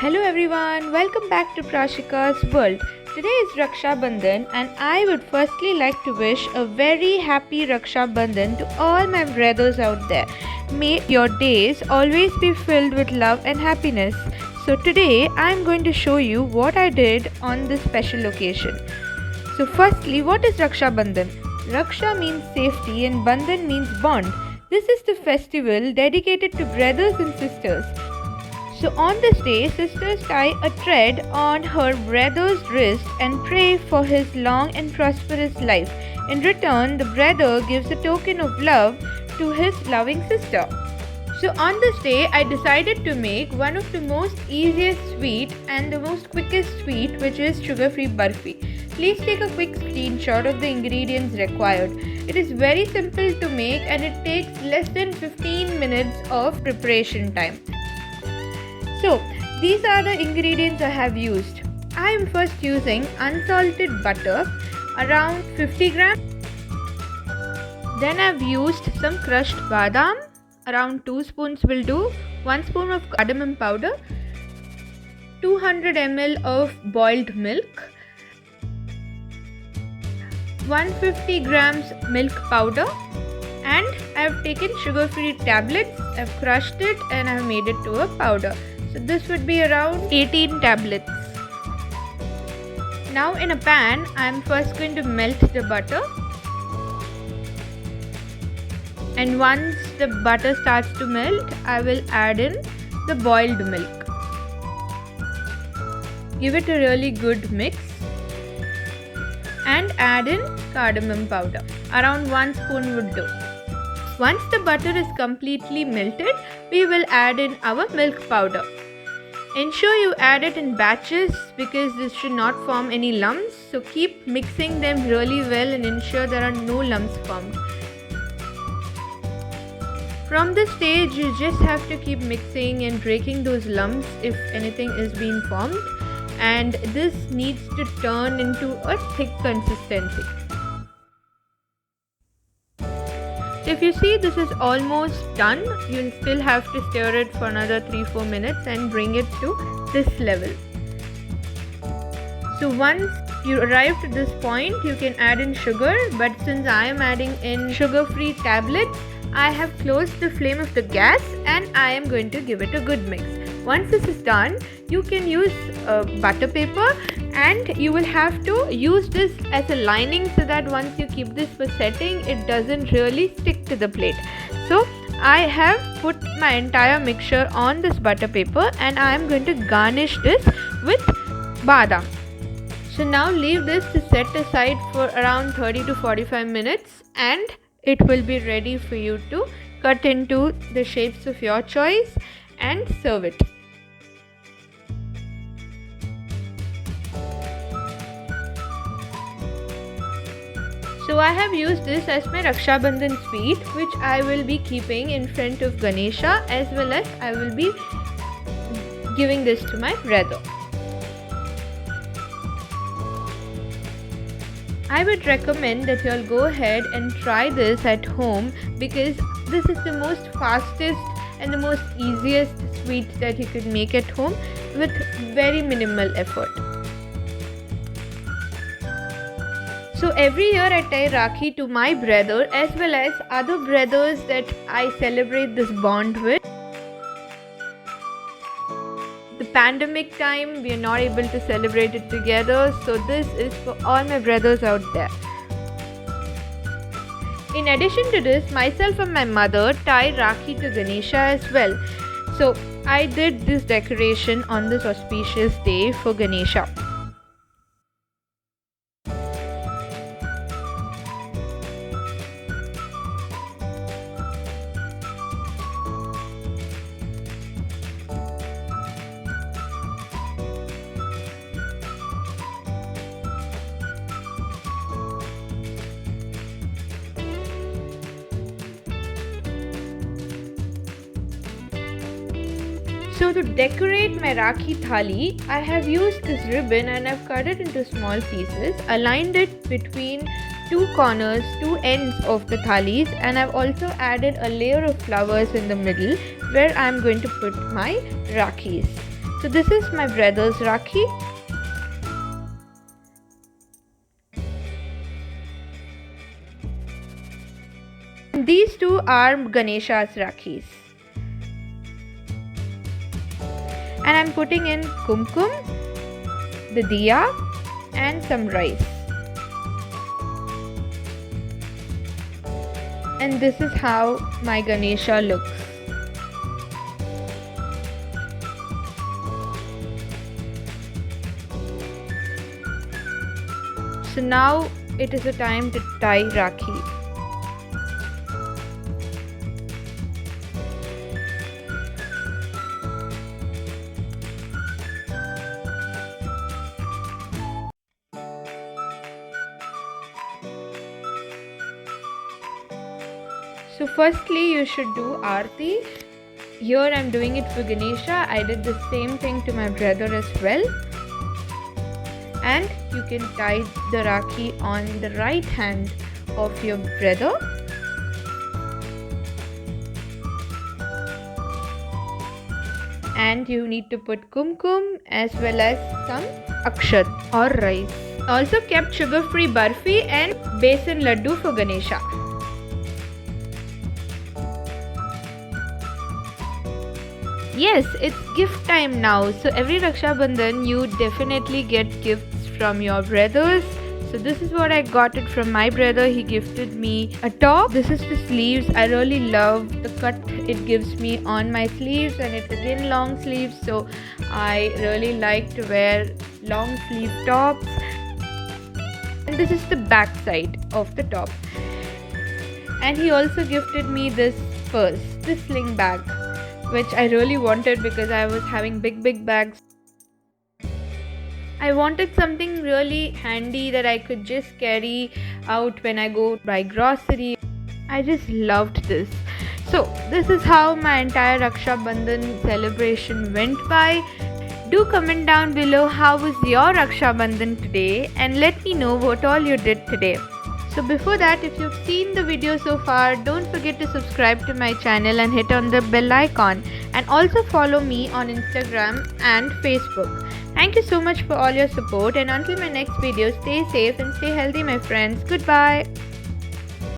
Hello everyone, welcome back to Prashika's World. Today is Raksha Bandhan and I would firstly like to wish a very happy Raksha Bandhan to all my brothers out there. May your days always be filled with love and happiness. So today I am going to show you what I did on this special occasion. So firstly, what is Raksha Bandhan? Raksha means safety and Bandhan means bond. This is the festival dedicated to brothers and sisters. So on this day, sisters tie a thread on her brother's wrist and pray for his long and prosperous life. In return, the brother gives a token of love to his loving sister. So on this day, I decided to make one of the most easiest sweet and the most quickest sweet, which is sugar-free barfi. Please take a quick screenshot of the ingredients required. It is very simple to make and it takes less than 15 minutes of preparation time. So, these are the ingredients I have used. I am first using unsalted butter, around 50 grams. Then I have used some crushed badam, around 2 spoons will do, 1 spoon of cardamom powder, 200 ml of boiled milk, 150 grams milk powder, and I have taken sugar-free tablets. I have crushed it and I have made it to a powder. So this would be around 18 tablets. Now in a pan, I am first going to melt the butter. And once the butter starts to melt, I will add in the boiled milk. Give it a really good mix. And add in cardamom powder. Around 1 spoon would do. Once the butter is completely melted, we will add in our milk powder. Ensure you add it in batches because this should not form any lumps. So keep mixing them really well and ensure there are no lumps formed. From this stage, you just have to keep mixing and breaking those lumps if anything is being formed. And this needs to turn into a thick consistency. So if you see this is almost done, you'll still have to stir it for another 3-4 minutes and bring it to this level. So once you arrive to this point, you can add in sugar, but since I am adding in sugar-free tablets, I have closed the flame of the gas and I am going to give it a good mix. Once this is done, you can use butter paper and you will have to use this as a lining so that once you keep this for setting, it doesn't really stick to the plate. So I have put my entire mixture on this butter paper and I am going to garnish this with badam. So now leave this to set aside for around 30 to 45 minutes and it will be ready for you to cut into the shapes of your choice and serve it. So I have used this as my Raksha Bandhan sweet, which I will be keeping in front of Ganesha, as well as I will be giving this to my brother. I would recommend that you all go ahead and try this at home because this is the most fastest and the most easiest sweet that you could make at home with very minimal effort. So every year I tie Rakhi to my brother as well as other brothers that I celebrate this bond with. The pandemic time, we are not able to celebrate it together, so this is for all my brothers out there. In addition to this, myself and my mother tie Rakhi to Ganesha as well. So I did this decoration on this auspicious day for Ganesha. So to decorate my Rakhi thali, I have used this ribbon and I've cut it into small pieces, aligned it between two corners, two ends of the thalis, and I've also added a layer of flowers in the middle where I'm going to put my Rakhis. So this is my brother's Rakhi. These two are Ganesha's Rakhis. And I'm putting in kumkum, the diya, and some rice. And this is how my Ganesha looks. So now it is a time to tie Rakhi. So firstly you should do Aarti. Here I'm doing it for Ganesha. I did the same thing to my brother as well. And you can tie the Rakhi on the right hand of your brother. And you need to put kumkum as well as some akshat or rice. Also kept sugar-free barfi and besan laddu for Ganesha. Yes, it's gift time now. So every Raksha Bandhan you definitely get gifts from your brothers. So this is what I got it from my brother. He gifted me a top. This is the sleeves. I really love the cut it gives me on my sleeves, and it's again long sleeves. So I really like to wear long sleeve tops. And this is the back side of the top. And he also gifted me this purse, this sling bag, which I really wanted because I was having big bags. I wanted something really handy that I could just carry out when I go buy grocery. I just loved this. So this is how my entire Raksha Bandhan celebration went by. Do comment down below how was your Raksha Bandhan today, and let me know what all you did today. So before that, if you've seen the video so far, don't forget to subscribe to my channel and hit on the bell icon, and also follow me on Instagram and Facebook. Thank you so much for all your support, and until my next video, stay safe and stay healthy my friends. Goodbye.